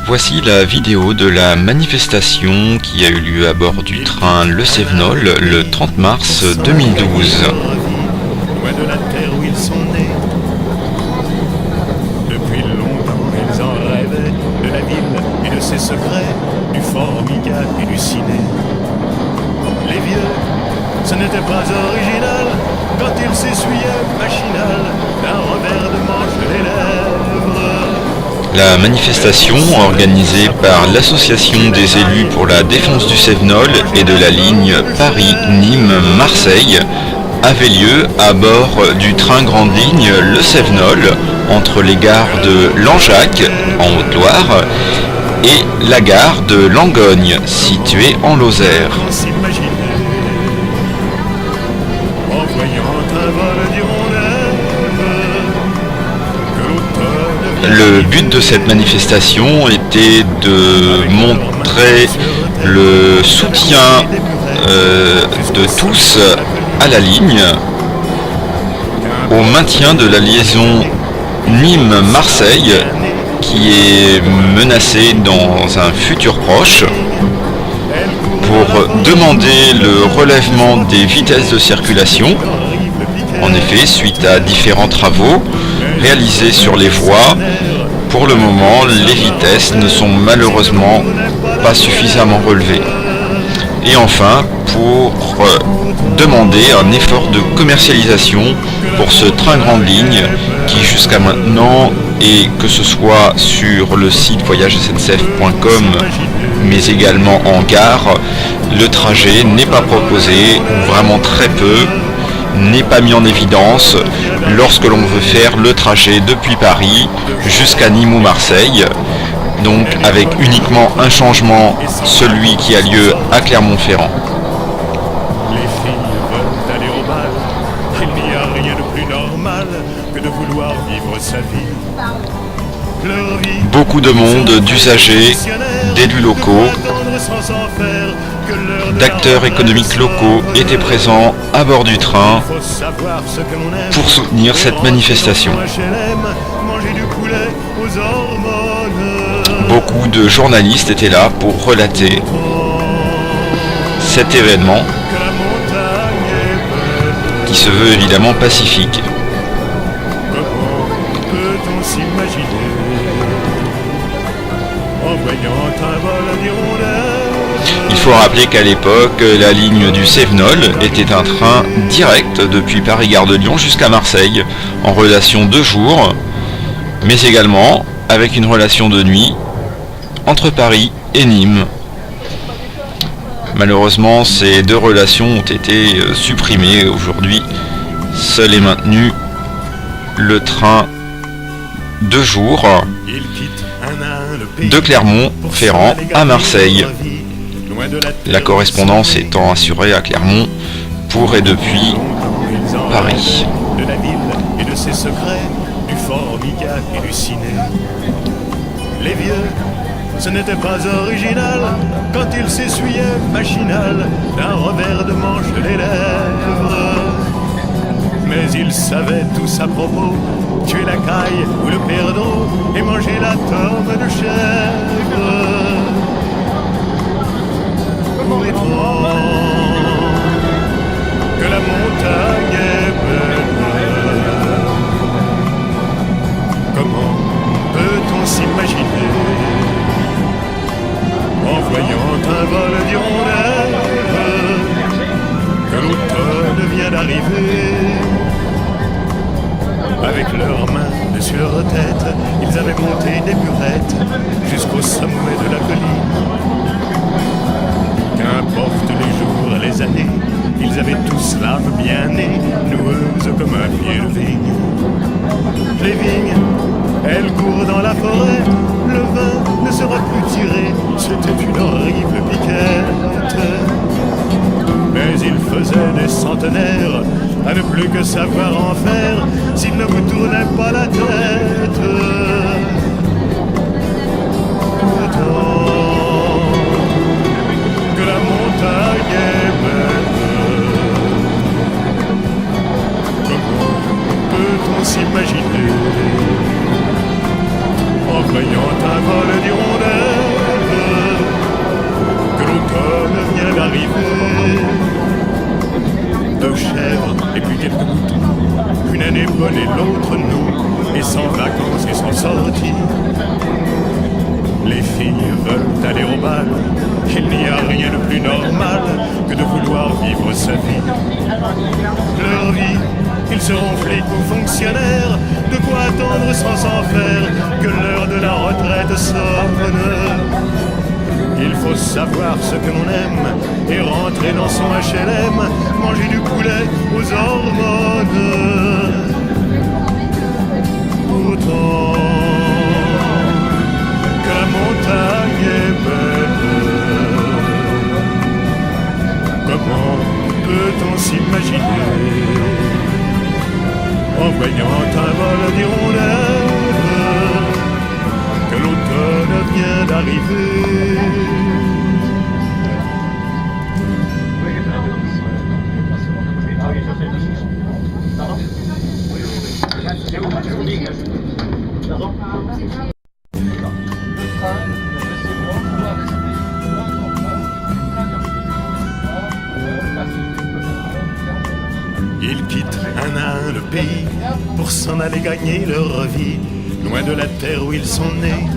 Voici la vidéo de la manifestation qui a eu lieu à bord du train Le Cévenol le 30 mars 2012. Loin de la terre où ils sont nés. Depuis longtemps, ils en rêvaient de la ville et de ses secrets, du Formica et du ciné. Les vieux, ce n'était pas original quand ils s'essuyaient machinal d'un revers de manche les lèvres. La manifestation, organisée par l'Association des élus pour la défense du Cévenol et de la ligne Paris-Nîmes-Marseille, avait lieu à bord du train grande ligne Le Cévenol entre les gares de Langeac, en Haute-Loire, et la gare de Langogne, située en Lozère. On s'imaginait en voyant un vol d'hirondelles que l'automne. Le but de cette manifestation était de montrer le soutien de tous à la ligne, au maintien de la liaison Nîmes-Marseille qui est menacée dans un futur proche, pour demander le relèvement des vitesses de circulation. En effet, suite à différents travaux réalisés sur les voies, pour le moment, les vitesses ne sont malheureusement pas suffisamment relevées. Et enfin, pour demander un effort de commercialisation pour ce train grande ligne qui jusqu'à maintenant, et que ce soit sur le site voyagesncf.com mais également en gare, le trajet n'est pas proposé, ou vraiment très peu, n'est pas mis en évidence lorsque l'on veut faire le trajet depuis Paris jusqu'à Nîmes ou Marseille, donc avec uniquement un changement, celui qui a lieu à Clermont-Ferrand. Les filles veulent aller au bal. Il n'y a rien de plus normal que de vouloir vivre sa vie. Leur vie, Beaucoup de monde, d'usagers, d'élus locaux, d'acteurs économiques locaux étaient présents à bord du train pour soutenir cette manifestation. Beaucoup de journalistes étaient là pour relater cet événement qui se veut évidemment pacifique. Peut-on s'imaginer en voyant un vol d'hirondelles? Il faut rappeler qu'à l'époque, la ligne du Cévenol était un train direct depuis Paris-Gare de Lyon jusqu'à Marseille, en relation de jour, mais également avec une relation de nuit entre Paris et Nîmes. Malheureusement, ces deux relations ont été supprimées. Aujourd'hui, seul est maintenu le train de jour Ils quittent un à un le pays de Clermont-Ferrand à Marseille. loin de la terre. La correspondance étant assurée à Clermont pour et depuis Ils en Paris. rêvent de la ville et de ses secrets, du Formica et du ciné. Les vieux, ce n'était pas original quand ils s'essuyaient machinal d'un revers de manche les lèvres. Mais ils savaient tous à propos tuer la caille ou le perdreau et manger la tome de chèvre. Pourrait-on que la montagne est belle? Comment peut-on s'imaginer en voyant un vol d'hirondelles que l'automne vient d'arriver? Avec leurs mains dessus leur tête, ils avaient monté des burettes jusqu'au sommet de la colline. Qu'importe les jours, les années, ils avaient tous l'âme bien née, noueuse comme un pied de vigne. Les vignes, elles courent dans la forêt, le vin ne sera plus tiré, c'était une horrible piquette. Mais il faisait des centenaires à ne plus que savoir en faire s'il ne vous tournait pas la tête. Pourtant que la montagne est belle, comment peut-on s'y bonnet, l'autre nous, et sans vacances et sans sortie. Les filles veulent aller au bal, il n'y a rien de plus normal que de vouloir vivre sa vie. Leur vie, ils seront flics ou fonctionnaires, de quoi attendre sans s'en faire que l'heure de la retraite sonne. Il faut savoir ce que l'on aime et rentrer dans son HLM, manger du poulet aux hormones. Pourtant, que la montagne est belle, comment peut-on s'imaginer en voyant un vol d'hirondelles que l'automne vient d'arriver? Ils quittent un à un le pays pour s'en aller gagner leur vie, loin de la terre où ils sont nés.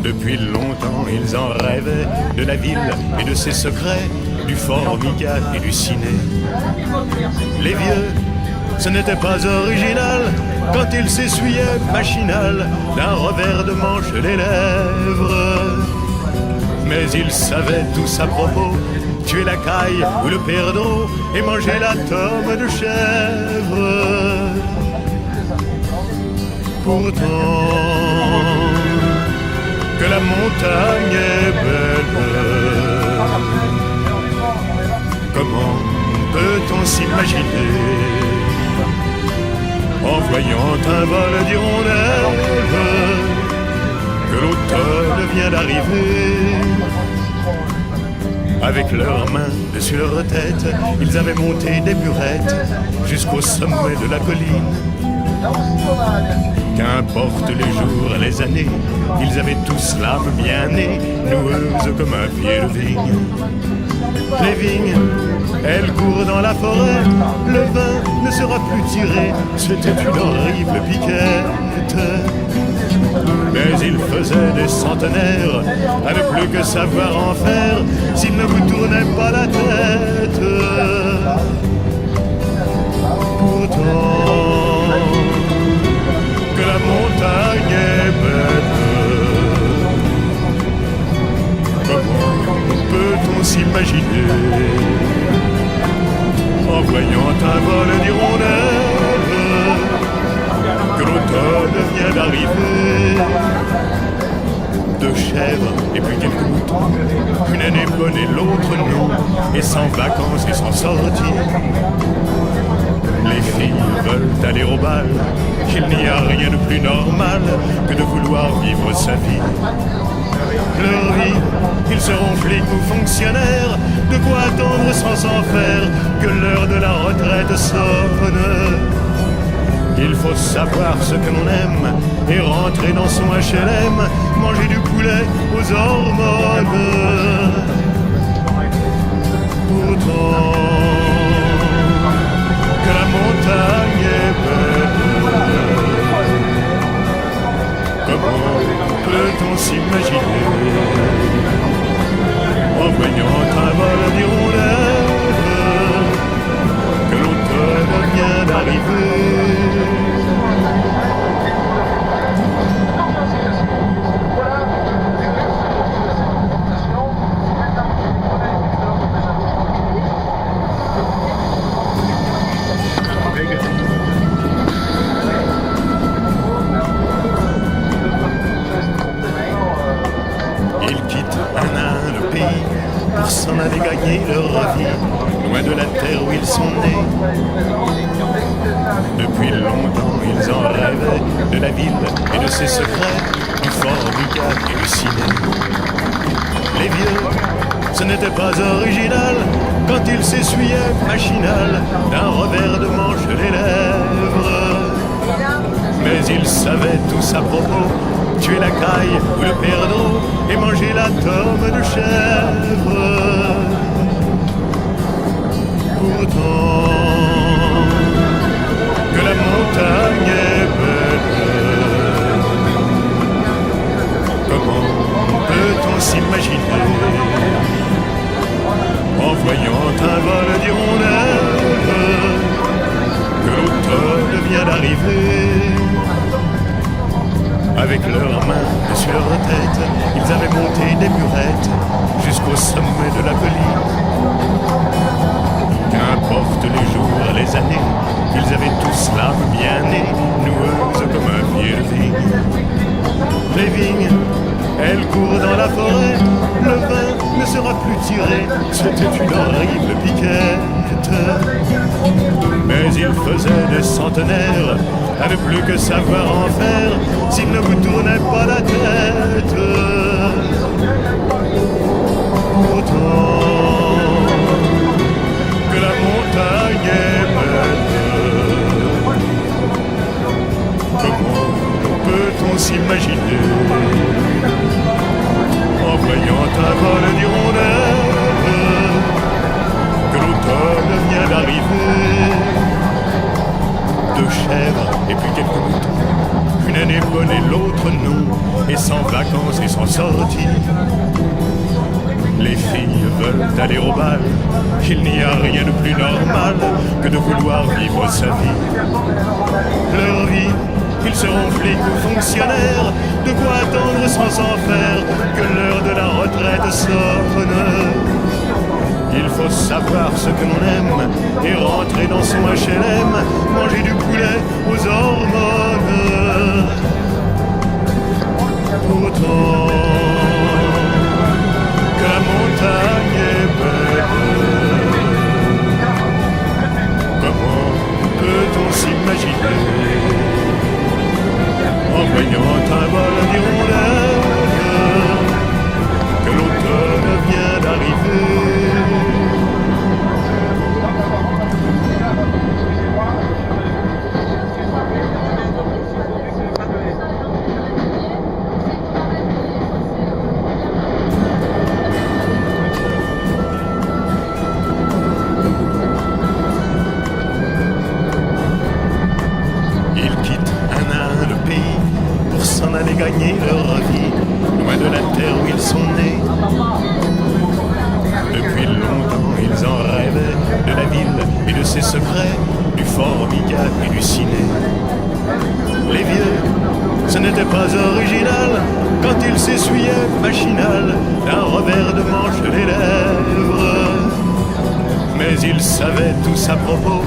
Depuis longtemps ils en rêvaient, de la ville et de ses secrets, du Formica et du ciné. Les vieux, ce n'était pas original quand ils s'essuyaient machinal d'un revers de manche les lèvres. Mais ils savaient tous à propos, tuer la caille ou le perdreau et manger la tome de chèvre. Pourtant, que la montagne est belle, comment peut-on s'imaginer en voyant un vol d'hirondelles que l'automne vient d'arriver? Avec leurs mains dessus leur tête, ils avaient monté des burettes jusqu'au sommet de la colline. Qu'importe les jours, les années, ils avaient tous l'âme bien née, noueuse comme un pied de vigne. Les vignes, elles courent dans la forêt, le vin ne sera plus tiré, c'était une horrible piquette. Mais il faisait des centenaires à ne plus que savoir en faire s'il ne vous tournait pas la tête. Pourtant, que la montagne est belle, comment peut-on s'imaginer en voyant un vol d'hirondelles que l'automne vient d'arriver? Deux chèvres et puis quelques moutons, une année bonne et l'autre non, et sans vacances et sans sortie. Les filles veulent aller au bal, qu'il n'y a rien de plus normal que de vouloir vivre sa vie. Leur vie, ils seront flics ou fonctionnaires, de quoi attendre sans s'en faire que l'heure de la retraite sonne. Il faut savoir ce que l'on aime et rentrer dans son HLM, manger du poulet aux hormones. Pourtant, que la montagne est belle, comment peut-on s'imaginer en voyant un vol d'hirondelles que l'automne vient d'arriver? Pour s'en aller gagner leur vie, loin de la terre où ils sont nés. Depuis longtemps ils en rêvaient, de la ville et de ses secrets, du Formica et du ciné. Les vieux, ce n'était pas original quand ils s'essuyaient machinal d'un revers de manche les lèvres. Mais ils savaient tous à propos, tuer la caille ou le perdreau et manger la tome de chèvre. Pourtant, d'arriver. Avec leurs mains sur leur tête, ils avaient monté des murettes jusqu'au sommet de la colline. Qu'importe les jours, les années, ils avaient tous l'âme bien née, noueuse comme un pied de vigne. Les vignes, elles courent dans la forêt, le vin ne sera plus tiré, c'était une horrible piquette. Mais il faisait des centenaires à ne plus que savoir en faire s'il ne vous tournait pas la tête. Pourtant que la montagne est belle, comment peut-on s'imaginer en voyant un vol d'hirondelles que l'automne vient d'arriver? Deux chèvres et puis quelques moutons, une année bonne et l'autre non, et sans vacances et sans sortie. Les filles veulent aller au bal, il n'y a rien de plus normal que de vouloir vivre sa vie. Leur vie, ils seront flics ou fonctionnaires, de quoi attendre sans en faire que l'heure de la retraite sonne. Il faut savoir ce que l'on aime et rentrer dans son HLM, manger du poulet aux hormones. Pourtant que la montagne est belle, comment peut-on s'imaginer en voyant un vol d'hirondelles que l'automne vient d'arriver? Gagner leur vie, loin de la terre où ils sont nés. Depuis longtemps, ils en rêvaient de la ville et de ses secrets, du formica et du ciné. Les vieux, ce n'était pas original quand ils s'essuyaient machinal d'un revers de manche les lèvres. Mais ils savaient tous à propos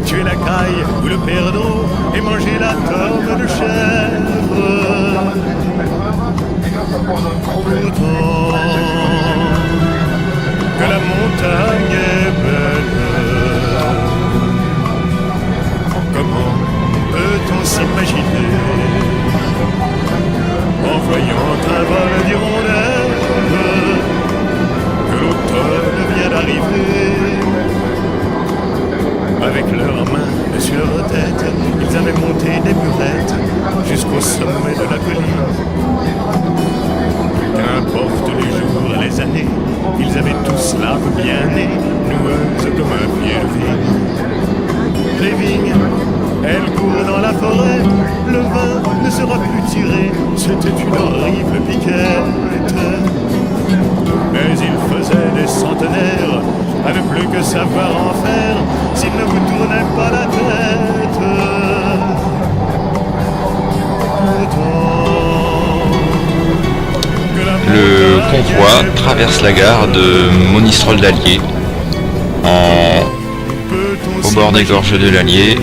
tuer la caille ou le perdreau et manger la tome de chèvre. Pourtant que la montagne est belle, comment peut-on s'imaginer en voyant un vol d'hirondelles que l'automne vient d'arriver? Avec leurs mains sur leur tête, ils avaient monté des murettes jusqu'au sommet de la colline. Qu'importe les jours, les années, ils avaient tous l'âme bien née, noueuse comme un pied de vigne. Les vignes, elles courent dans la forêt, le vin ne sera plus tiré, c'était une horrible piquette. Mais ils faisaient des centenaires à ne plus que savoir en faire s'ils ne vous tournaient pas la tête. Le convoi traverse la gare de Monistrol d'Allier au bord des gorges de l'Allier,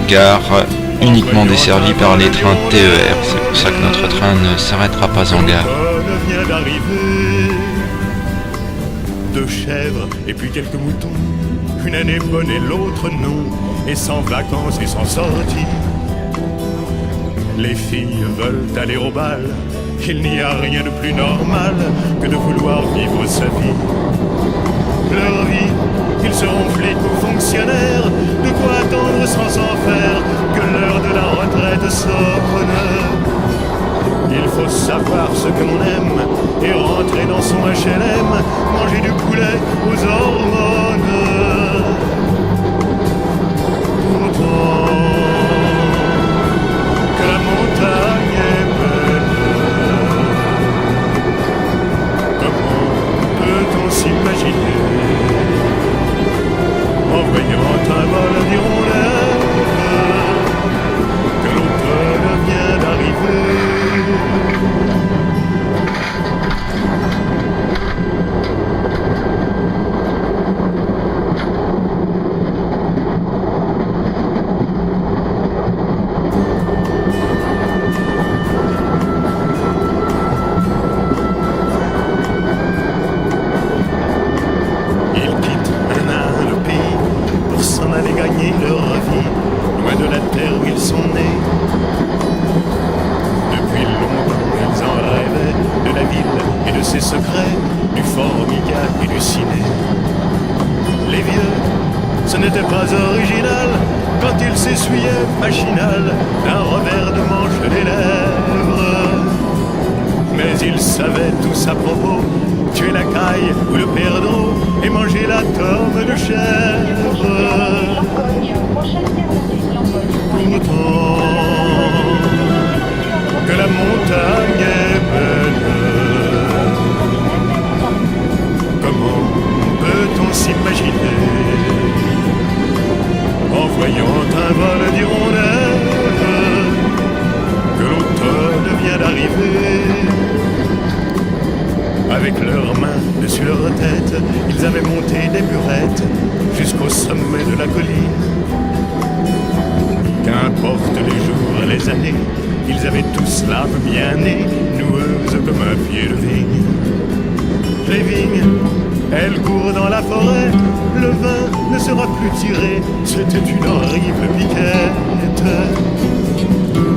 gare uniquement desservie par les trains TER. C'est pour ça que notre train ne s'arrêtera pas en gare. Deux chèvres et puis quelques moutons, une année bonne et l'autre non, et sans vacances et sans sortie. Les filles veulent aller au bal, il n'y a rien de plus normal que de vouloir vivre sa vie. Leur vie, ils seront flics ou fonctionnaires, de quoi attendre sans en faire que l'heure de la retraite sonne. Il faut savoir ce que l'on aime et rentrer dans son HLM, manger du poulet aux hormones. Pourtant que la montagne est belle, comment peut-on s'imaginer en voyant un vol d'hirondelles il s'essuyait machinal d'un revers de manche des lèvres. Mais il savait tous à propos, tuer la caille ou le perdreau et manger la tome de chèvre. Pourtant, que la montagne est belle, comment peut-on s'imaginer, en voyant un vol d'hirondelles, que l'automne vient d'arriver? Avec leurs mains dessus leur tête, ils avaient monté des burettes jusqu'au sommet de la colline. Qu'importe les jours, les années, ils avaient tous l'âme bien née, noueuse comme un pied de vigne. Les vignes, elles courent dans la forêt, le vin ne sera plus tiré, c'était une horrible piquette.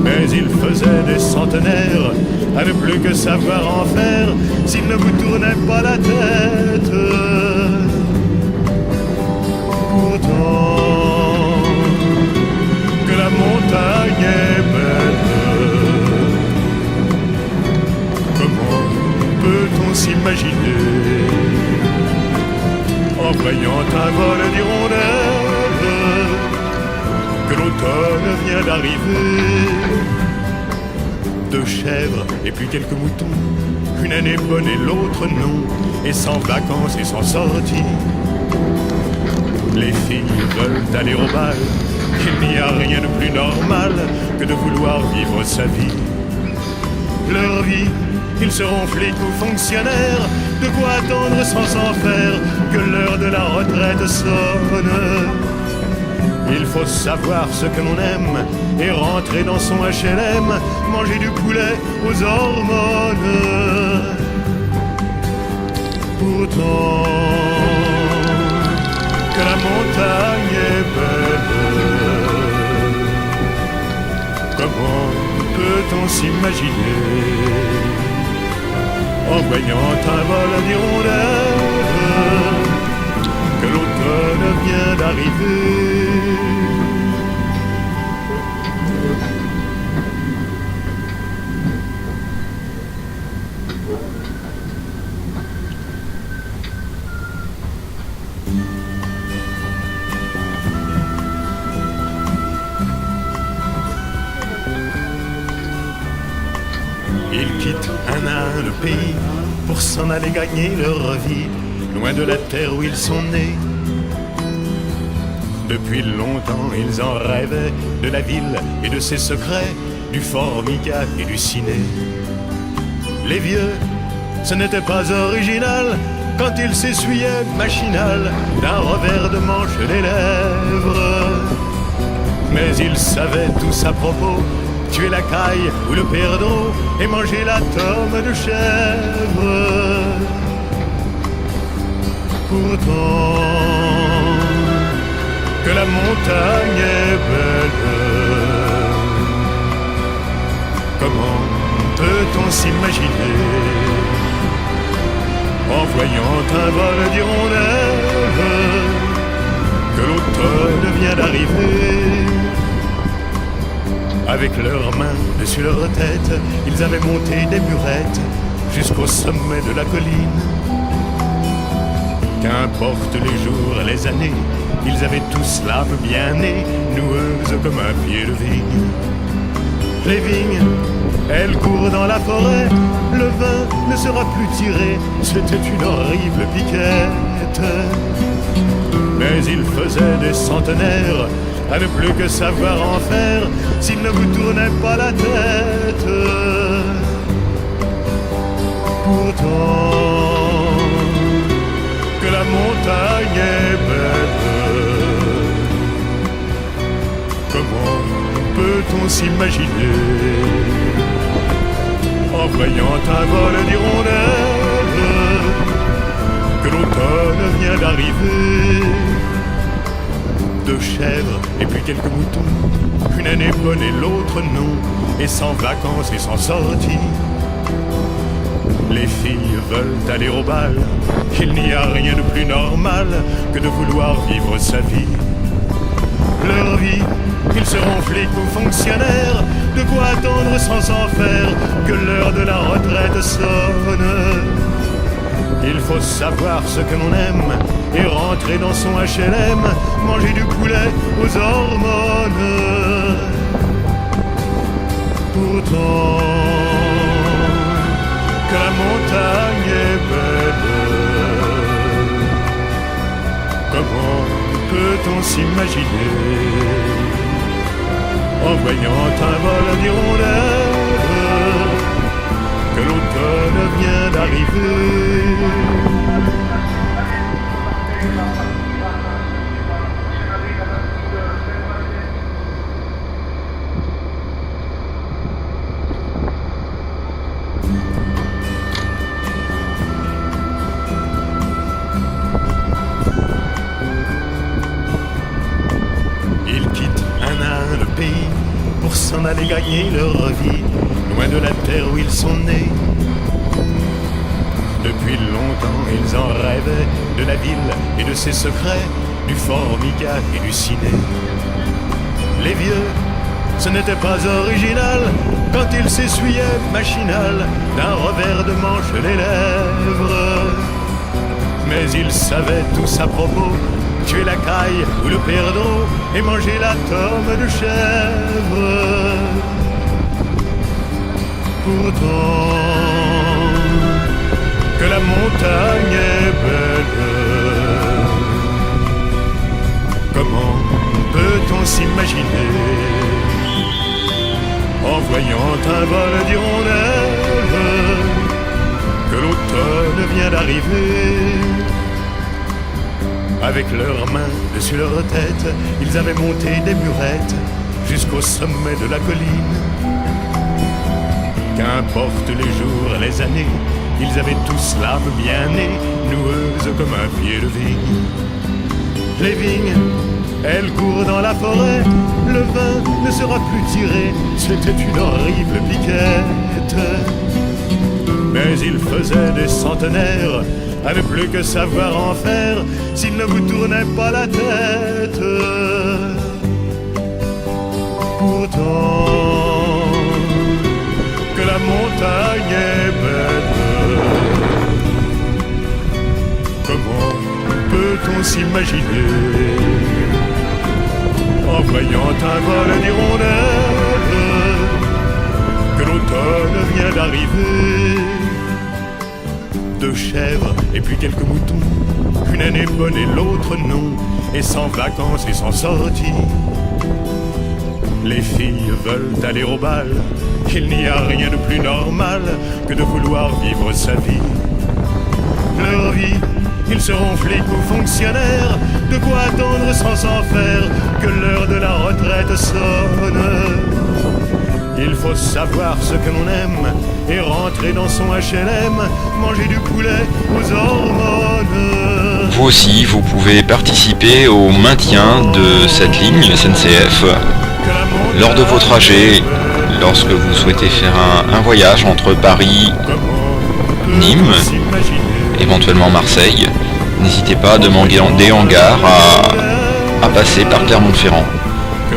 Mais il faisait des centenaires à ne plus que savoir en faire s'il ne vous tournait pas la tête. Pourtant, que la montagne est belle, comment peut-on s'imaginer, en voyant un vol d'hirondelles, que l'automne vient d'arriver? Deux chèvres et puis quelques moutons, une année bonne et l'autre non, et sans vacances et sans sortie. Les filles veulent aller au bal, il n'y a rien de plus normal que de vouloir vivre sa vie. Leur vie, ils seront flics ou fonctionnaires, de quoi attendre sans s'en faire que l'heure de la retraite sonne. Il faut savoir ce que l'on aime et rentrer dans son HLM, manger du poulet aux hormones. Pourtant, que la montagne est belle, comment peut-on s'imaginer, en voyant un vol d'hirondelles, que l'automne vient d'arriver? Ils quittent un à un le pays pour s'en aller gagner leur vie, loin de la terre où ils sont nés. Depuis longtemps ils en rêvaient, de la ville et de ses secrets, du Formica et du ciné. Les vieux, ce n'était pas original quand ils s'essuyaient machinal d'un revers de manche les lèvres. Mais ils savaient tous à propos, tuer la caille ou le perdreau et manger la tome de chèvre. Pourtant, que la montagne est belle, comment peut-on s'imaginer, en voyant un vol d'hirondelles, que l'automne vient d'arriver? Avec leurs mains dessus leur tête, ils avaient monté des burettes jusqu'au sommet de la colline. Qu'importe les jours, les années, ils avaient tous l'âme bien née, noueuse comme un pied de vigne. Les vignes, elles courent dans la forêt, le vin ne sera plus tiré, c'était une horrible piquette. Mais ils faisaient des centenaires à ne plus que savoir en faire s'il ne vous tournait pas la tête. Pourtant, que la montagne est belle, comment peut-on s'imaginer, en voyant un vol d'hirondelles, que l'automne vient d'arriver? Deux chèvres et puis quelques moutons, une année bonne et l'autre non, et sans vacances et sans sortie. Les filles veulent aller au bal, il n'y a rien de plus normal que de vouloir vivre sa vie. leur vie, ils seront flics ou fonctionnaires, de quoi attendre sans s'en faire que l'heure de la retraite sonne. Il faut savoir ce que l'on aime et rentrer dans son HLM, manger du poulet aux hormones. Pourtant, que la montagne est belle, comment peut-on s'imaginer en voyant un vol d'hirondelles que l'automne vient d'arriver? Pour s'en aller gagner leur vie, loin de la terre où ils sont nés. Depuis longtemps ils en rêvaient, de la ville et de ses secrets, du Formica et du ciné. Les vieux, ce n'était pas original, quand ils s'essuyaient machinal d'un revers de manche les lèvres. Mais ils savaient tous à propos, tuer la caille ou le perdreau et manger la tome de chèvre. Pourtant, que la montagne est belle, comment peut-on s'imaginer en voyant un vol d'hirondelles que l'automne vient d'arriver? Avec leurs mains dessus leur tête, ils avaient monté des murettes jusqu'au sommet de la colline. Qu'importe les jours, les années, ils avaient tous l'âme bien née, noueuse comme un pied de vigne. Les vignes, elles courent dans la forêt, le vin ne sera plus tiré, c'était une horrible piquette. Mais ils faisaient des centenaires, avaient plus que savoir en faire s'il ne vous tournait pas la tête. Pourtant, que la montagne est belle, comment peut-on s'imaginer en voyant un vol d'hirondelles que l'automne vient d'arriver? Deux chèvres et puis quelques moutons, une année bonne et l'autre non, et sans vacances et sans sortie. Les filles veulent aller au bal, il n'y a rien de plus normal que de vouloir vivre sa vie. Leur vie, ils seront flics ou fonctionnaires, de quoi attendre sans s'en faire que l'heure de la retraite sonne. Il faut savoir ce que l'on aime et rentrer dans son HLM, manger du poulet aux hormones. Vous aussi, vous pouvez participer au maintien de cette ligne SNCF lors de vos trajets, lorsque vous souhaitez faire un voyage entre Paris, Nîmes, éventuellement Marseille. N'hésitez pas à demander en gare à passer par Clermont-Ferrand.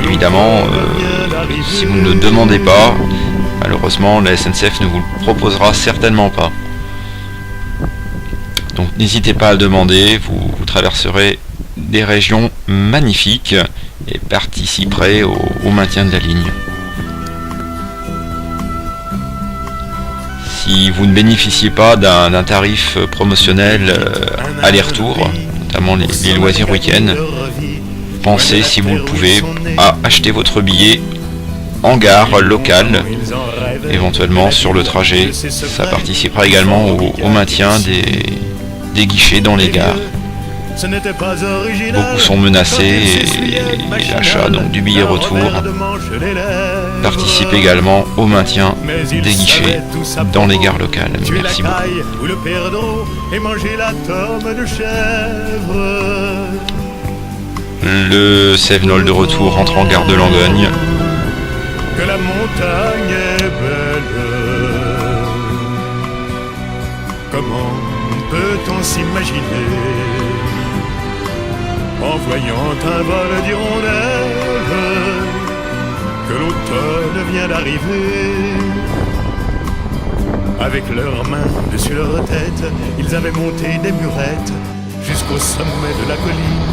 Évidemment, si vous ne le demandez pas, malheureusement la SNCF ne vous le proposera certainement pas. Donc n'hésitez pas à le demander, vous traverserez des régions magnifiques et participerez au maintien de la ligne. Si vous ne bénéficiez pas d'un tarif promotionnel aller-retour, notamment les loisirs week-end, pensez, si vous le pouvez, à acheter votre billet en gare locale, éventuellement sur le trajet. Ça participera également au maintien des guichets dans les gares. Beaucoup sont menacés et l'achat donc du billet retour participe également au maintien des guichets dans les gares locales. Merci beaucoup. Le Cévenol de retour rentre en gare de Langogne. Que la montagne est belle, comment peut-on s'imaginer en voyant un vol d'hirondelles arrivés. Avec leurs mains dessus leur tête, ils avaient monté des murettes jusqu'au sommet de la colline.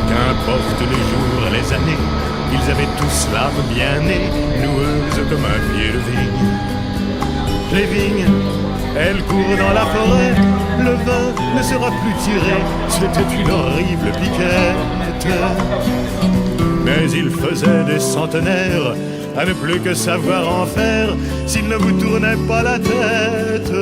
Qu'importe les jours, les années, ils avaient tous l'âme bien née, noueuse comme un pied de vigne. Les vignes, elles courent dans la forêt, le vin ne sera plus tiré, c'était une horrible piquette. Mais il faisait des centenaires à ne plus que savoir en faire s'il ne vous tournait pas la tête.